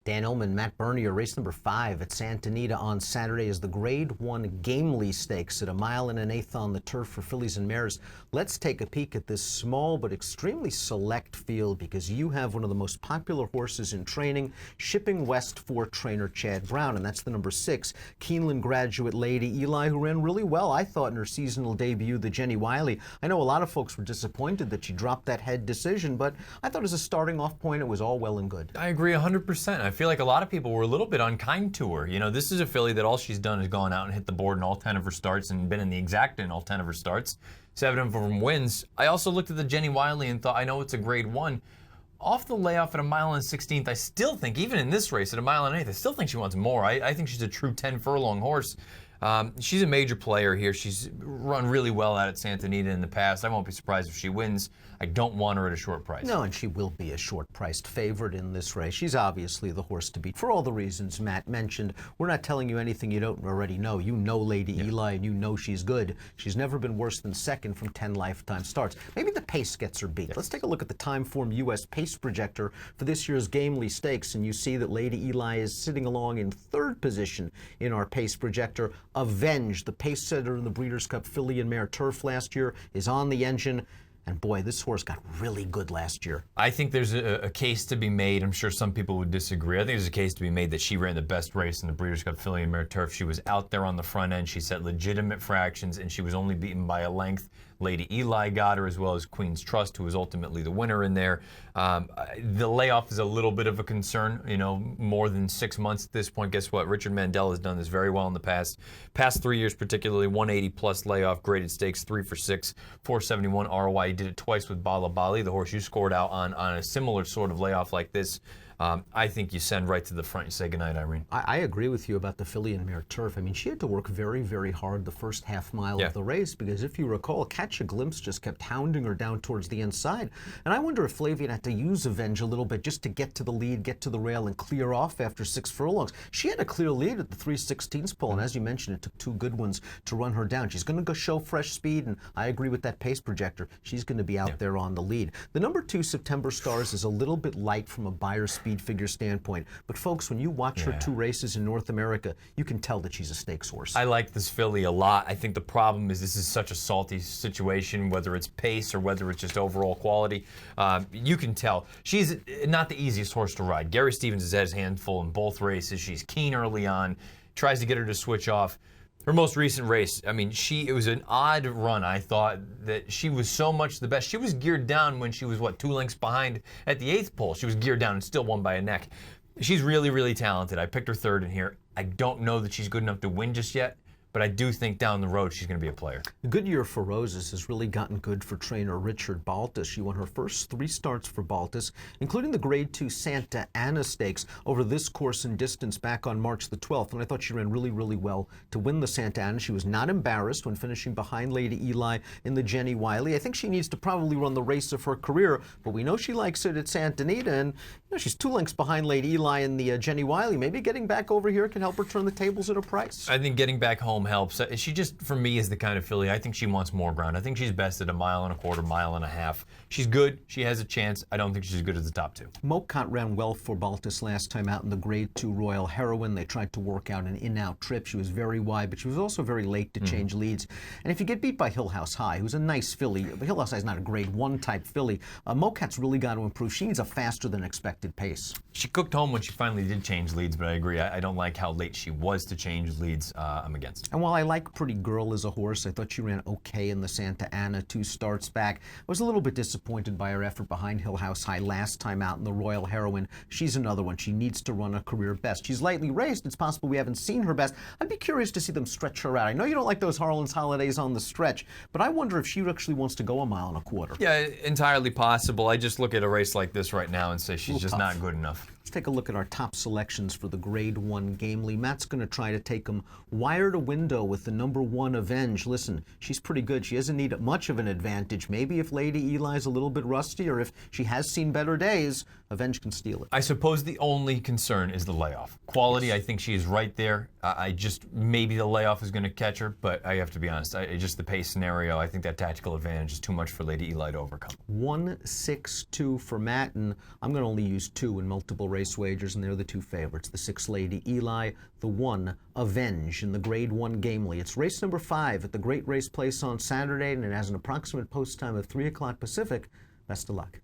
Dan Illman, Matt Bernier, race number 5 at Santa Anita on Saturday is the Grade 1 Gamely Stakes at 1 1/8 miles on the turf for fillies and mares. Let's take a peek at this small but extremely select field because you have one of the most popular horses in training, shipping west for trainer Chad Brown, and that's the number 6, Keeneland graduate Lady Eli, who ran really well, I thought, in her seasonal debut, the Jenny Wiley. I know a lot of folks were disappointed that she dropped that head decision, but I thought as a starting off point, it was all well and good. I agree 100%. I feel like a lot of people were a little bit unkind to her. You know, this is a filly that all she's done is gone out and hit the board in all 10 of her starts and been in the exact in all 10 of her starts. 7 of them wins. I also looked at the Jenny Wiley and thought, I know it's a Grade 1. Off the layoff at 1 1/16, I still think, even in this race at 1 1/8 miles, I still think she wants more. I think she's a true 10 furlong horse. She's a major player here. She's run really well at Santa Anita in the past. I won't be surprised if she wins. I don't want her at a short price. No, and she will be a short-priced favorite in this race. She's obviously the horse to beat for all the reasons Matt mentioned. We're not telling you anything you don't already know. You know Lady Eli, and you know she's good. She's never been worse than second from 10 lifetime starts. Maybe the pace gets her beat. Yes. Let's take a look at the Timeform U.S. pace projector for this year's Gamely Stakes, and you see that Lady Eli is sitting along in 3rd position in our pace projector. Avenge, the pace setter in the Breeders' Cup filly and mare turf last year, is on the engine. And boy, this horse got really good last year. I think there's a case to be made. I'm sure some people would disagree. I think there's a case to be made that she ran the best race in the Breeders' Cup filly and mare turf. She was out there on the front end. She set legitimate fractions, and she was only beaten by a length. Lady Eli got her, as well as Queen's Trust, who was ultimately the winner in there. The layoff is a little bit of a concern, you know, more than 6 months at this point. Guess what? Richard Mandel has done this very well in the past 3 years, particularly 180-plus layoff, graded stakes, 3 for 6, 471 ROI. He did it twice with Bala Bali, the horse you scored out on a similar sort of layoff like this. I think you send right to the front and say goodnight, Irene. I agree with you about the filly and mare turf. I mean, she had to work very, very hard the first half mile of the race because if you recall, Catch a Glimpse just kept hounding her down towards the inside. And I wonder if Flavian had to use Avenge a little bit just to get to the lead, get to the rail, and clear off after 6 furlongs. She had a clear lead at the 3/16 pole, and as you mentioned, it took 2 good ones to run her down. She's going to go show fresh speed, and I agree with that pace projector. She's going to be out there on the lead. The number 2 September Stars is a little bit light from a Beyer speed figure standpoint, but folks, when you watch her 2 races in North America, you can tell that she's a stakes horse. I like this filly a lot. I think the problem is this is such a salty situation, whether it's pace or whether it's just overall quality. You can tell. She's not the easiest horse to ride. Gary Stevens has had his hand full in both races. She's keen early on, tries to get her to switch off. Her most recent race, I mean, it was an odd run. I thought that she was so much the best. She was geared down when she was, 2 lengths behind at the 8th pole. She was geared down and still won by a neck. She's really, really talented. I picked her 3rd in here. I don't know that she's good enough to win just yet, but I do think down the road she's going to be a player. The good year for Roses has really gotten good for trainer Richard Baltus. She won her first 3 starts for Baltus, including the Grade 2 Santa Ana Stakes over this course and distance back on March the 12th. And I thought she ran really, really well to win the Santa Ana. She was not embarrassed when finishing behind Lady Eli in the Jenny Wiley. I think she needs to probably run the race of her career, but we know she likes it at Santa Anita, and you know, she's 2 lengths behind Lady Eli in the Jenny Wiley. Maybe getting back over here can help her turn the tables at a price. I think getting back home helps. She just, for me, is the kind of filly, I think she wants more ground. I think she's best at 1.25 miles, 1.5 miles. She's good. She has a chance. I don't think she's as good as the top 2. Mocott ran well for Baltus last time out in the Grade 2 Royal Heroine. They tried to work out an in-out trip. She was very wide, but she was also very late to change leads. And if you get beat by Hill House High, who's a nice filly, but Hill House High is not a Grade 1 type filly, Mocott's really got to improve. She needs a faster than expected pace. She cooked home when she finally did change leads, but I agree. I don't like how late she was to change leads. I'm against it. And while I like Pretty Girl as a horse, I thought she ran okay in the Santa Ana 2 starts back. I was a little bit disappointed by her effort behind Hill House High last time out in the Royal Heroine. She's another one. She needs to run a career best. She's lightly raced. It's possible we haven't seen her best. I'd be curious to see them stretch her out. I know you don't like those Harlan's Holidays on the stretch, but I wonder if she actually wants to go 1.25 miles. Yeah, entirely possible. I just look at a race like this right now and say she's just not good enough. Let's take a look at our top selections for the Grade 1 Gamely. Matt's going to try to take them wire to window with the number 1 Avenge. Listen, she's pretty good. She doesn't need much of an advantage. Maybe if Lady Eli's a little bit rusty or if she has seen better days, Avenge can steal it. I suppose the only concern is the layoff. Quality, I think she is right there. Maybe the layoff is going to catch her, but I have to be honest. Just the pace scenario, I think that tactical advantage is too much for Lady Eli to overcome. 1-6-2 for Matt, and I'm going to only use 2 in multiple races. race wagers, and they're the two favorites. The 6 Lady Eli, the 1 Avenge in the Grade 1 Gamely. It's race number 5 at the Great Race Place on Saturday, and it has an approximate post time of 3 o'clock Pacific. Best of luck.